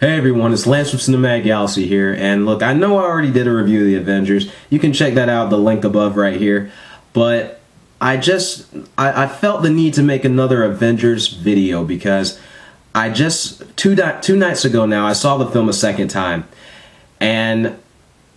Hey everyone, it's Lance from CinematicGalaxy here, and look, I know I already did a review of the Avengers. You can check that out, the link above right here. But I felt the need to make another Avengers video because two nights ago now, I saw the film a second time, and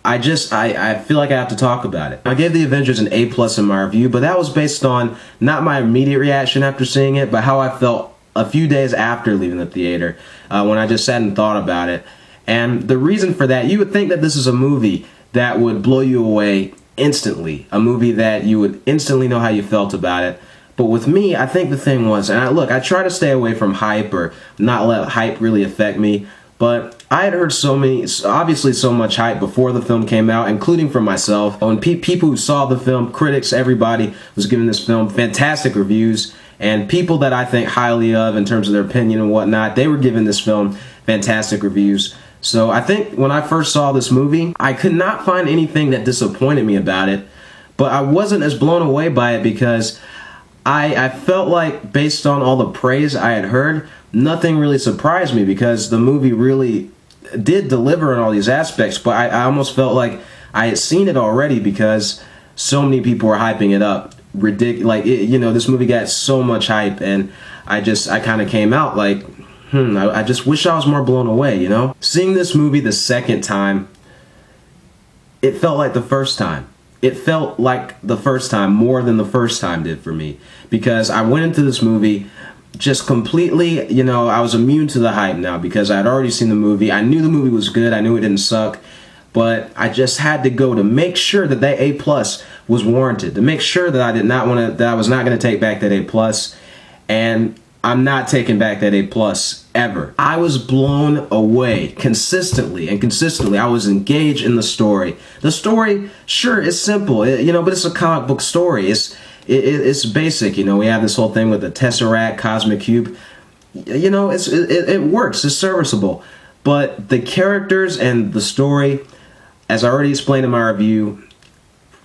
I feel like I have to talk about it. I gave the Avengers an A+ in my review, but that was based on not my immediate reaction after seeing it, but how I felt a few days after leaving the theater, when I just sat and thought about it. And the reason for that, you would think that this is a movie that would blow you away instantly, a movie that you would instantly know how you felt about it. But with me, I think the thing was, and I try to stay away from hype or not let hype really affect me, but I had heard obviously so much hype before the film came out, including from myself. When people who saw the film, critics, everybody was giving this film fantastic reviews, and people that I think highly of in terms of their opinion and whatnot, they were giving this film fantastic reviews. So I think when I first saw this movie, I could not find anything that disappointed me about it, but I wasn't as blown away by it because I felt like, based on all the praise I had heard, nothing really surprised me because the movie really did deliver in all these aspects, but I almost felt like I had seen it already because so many people were hyping it up. Ridiculous, this movie got so much hype, and I kind of came out like, I just wish I was more blown away, Seeing this movie the second time, it felt like the first time. It felt like the first time more than the first time did for me, because I went into this movie just completely, I was immune to the hype now because I had already seen the movie. I knew the movie was good. I knew it didn't suck. But I just had to go to make sure that that A+ was warranted, to make sure that I was not going to take back that A+, and I'm not taking back that A+ ever. I was blown away consistently. I was engaged in the story. The story, sure, is simple, but it's a comic book story. It's basic, we have this whole thing with the Tesseract, Cosmic Cube. It works, it's serviceable. But the characters and the story, as I already explained in my review,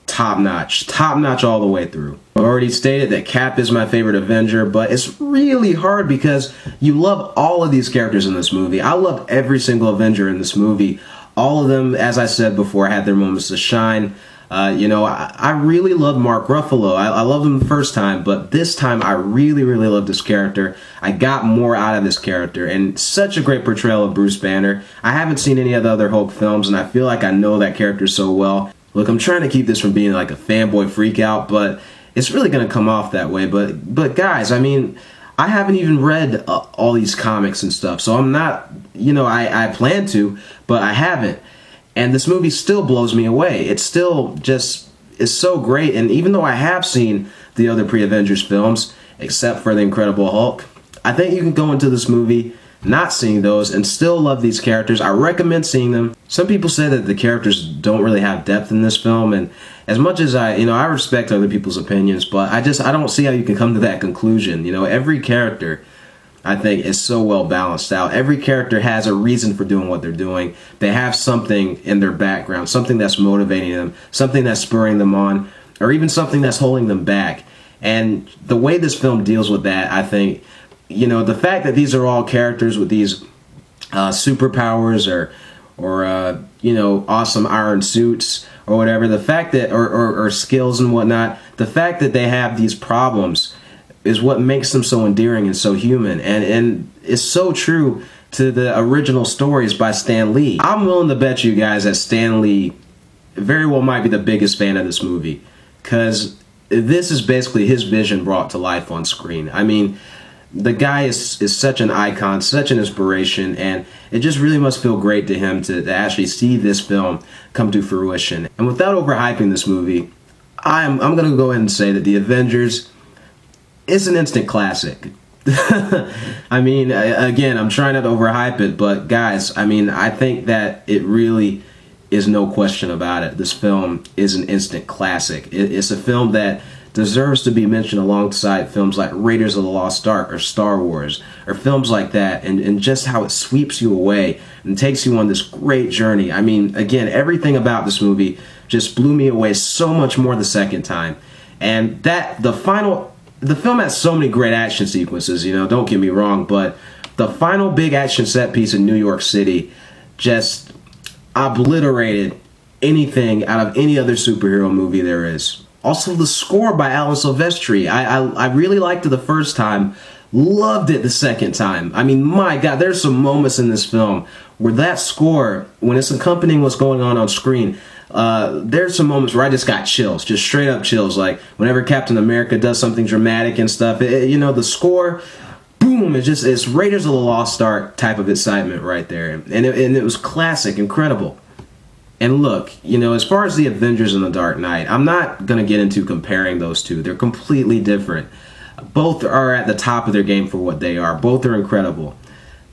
top notch all the way through. I've already stated that Cap is my favorite Avenger, but it's really hard because you love all of these characters in this movie. I love every single Avenger in this movie. All of them, as I said before, had their moments to shine. I really love Mark Ruffalo. I loved him the first time, but this time I really, really loved this character. I got more out of this character, and such a great portrayal of Bruce Banner. I haven't seen any of the other Hulk films, and I feel like I know that character so well. Look, I'm trying to keep this from being like a fanboy freakout, but it's really going to come off that way. But guys, I haven't even read all these comics and stuff, so I'm not, I plan to, but I haven't. And this movie still blows me away. It still just is so great. And even though I have seen the other pre-Avengers films, except for The Incredible Hulk, I think you can go into this movie not seeing those and still love these characters. I recommend seeing them. Some people say that the characters don't really have depth in this film, and as much as I respect other people's opinions, but I don't see how you can come to that conclusion. Every character, I think, is so well balanced out. Every character has a reason for doing what they're doing. They have something in their background, something that's motivating them, something that's spurring them on, or even something that's holding them back. And the way this film deals with that, I think, the fact that these are all characters with these superpowers or awesome iron suits or whatever, the fact that, or skills and whatnot, the fact that they have these problems is what makes them so endearing and so human, and it's so true to the original stories by Stan Lee. I'm willing to bet you guys that Stan Lee very well might be the biggest fan of this movie, because this is basically his vision brought to life on screen. The guy is such an icon, such an inspiration, and it just really must feel great to him to actually see this film come to fruition. And without overhyping this movie, I'm going to go ahead and say that The Avengers is an instant classic. Again, I'm trying not to overhype it, but guys, I think that it really is no question about it. This film is an instant classic. It's a film that deserves to be mentioned alongside films like Raiders of the Lost Ark or Star Wars or films like that, and just how it sweeps you away and takes you on this great journey. Again, everything about this movie just blew me away so much more the second time. And the film has so many great action sequences, don't get me wrong, but The final big action set piece in New York City just obliterated anything out of any other superhero movie there is. Also, the score by Alan Silvestri. I really liked it the first time, loved it the second time. I mean, my God, there's some moments in this film where that score, when it's accompanying what's going on screen, there's some moments where I just got chills, just straight up chills. Like whenever Captain America does something dramatic and stuff, you know, the score, boom, it's Raiders of the Lost Ark type of excitement right there. And it was classic, incredible. And look, you know, as far as the Avengers and the Dark Knight, I'm not going to get into comparing those two. They're completely different. Both are at the top of their game for what they are. Both are incredible.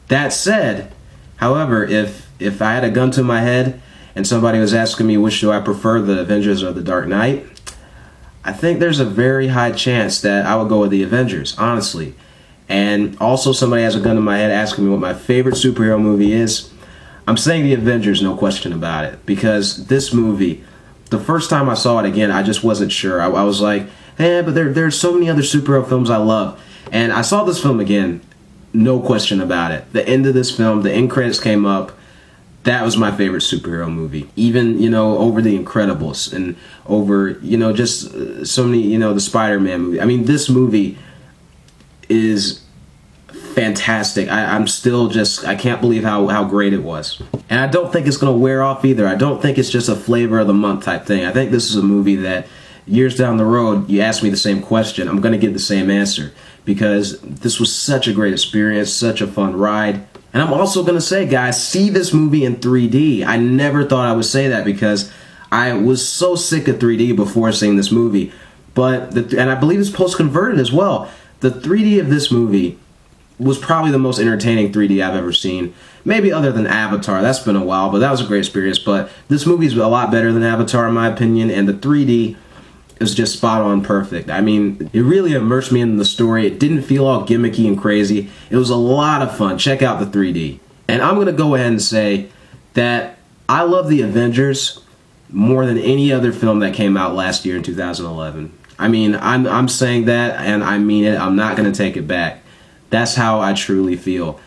That said, however, if I had a gun to my head and somebody was asking me which do I prefer, the Avengers or the Dark Knight, I think there's a very high chance that I would go with the Avengers, honestly. And also somebody has a gun to my head asking me what my favorite superhero movie is. I'm saying the Avengers, no question about it, because this movie, the first time I saw it again, I just wasn't sure. I was like, but there's so many other superhero films I love. And I saw this film again, no question about it. The end of this film, the end credits came up. That was my favorite superhero movie. Even, you know, over The Incredibles and over, you know, just so many, you know, the Spider-Man movie. I mean, this movie is fantastic. I'm still just, I can't believe how great it was. And I don't think it's going to wear off either. I don't think it's just a flavor of the month type thing. I think this is a movie that years down the road, you ask me the same question, I'm going to give the same answer, because this was such a great experience, such a fun ride. And I'm also going to say, guys, see this movie in 3D. I never thought I would say that because I was so sick of 3D before seeing this movie. But, and I believe it's post-converted as well. The 3D of this movie was probably the most entertaining 3D I've ever seen. Maybe other than Avatar. That's been a while, but that was a great experience. But this movie's a lot better than Avatar in my opinion, and the 3D is just spot on perfect. I mean, it really immersed me in the story. It didn't feel all gimmicky and crazy. It was a lot of fun. Check out the 3D. And I'm going to go ahead and say that I love the Avengers more than any other film that came out last year in 2011. I mean, I'm saying that, and I mean it. I'm not going to take it back. That's how I truly feel.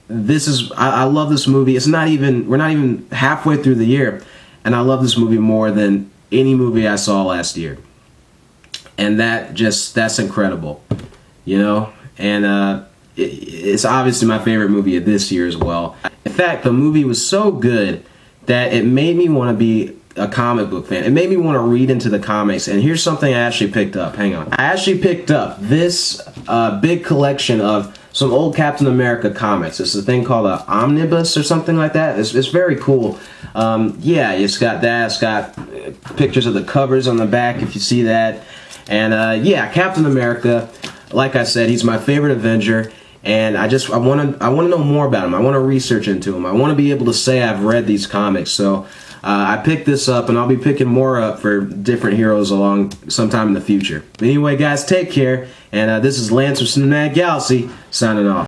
I love this movie. We're not even halfway through the year, and I love this movie more than any movie I saw last year. And that's incredible, you know? And it's obviously my favorite movie of this year as well. In fact, the movie was so good that it made me want to be a comic book fan. It made me want to read into the comics. And here's something I actually picked up. Hang on. I actually picked up this big collection of some old Captain America comics. It's a thing called an omnibus or something like that. It's very cool. Yeah, it's got that. It's got pictures of the covers on the back, if you see that. And yeah, Captain America, like I said, he's my favorite Avenger. And I want to know more about him. I want to research into him. I want to be able to say I've read these comics. So I picked this up, and I'll be picking more up for different heroes along sometime in the future. But anyway, guys, take care. And this is Lance from CinematicGalaxy signing off.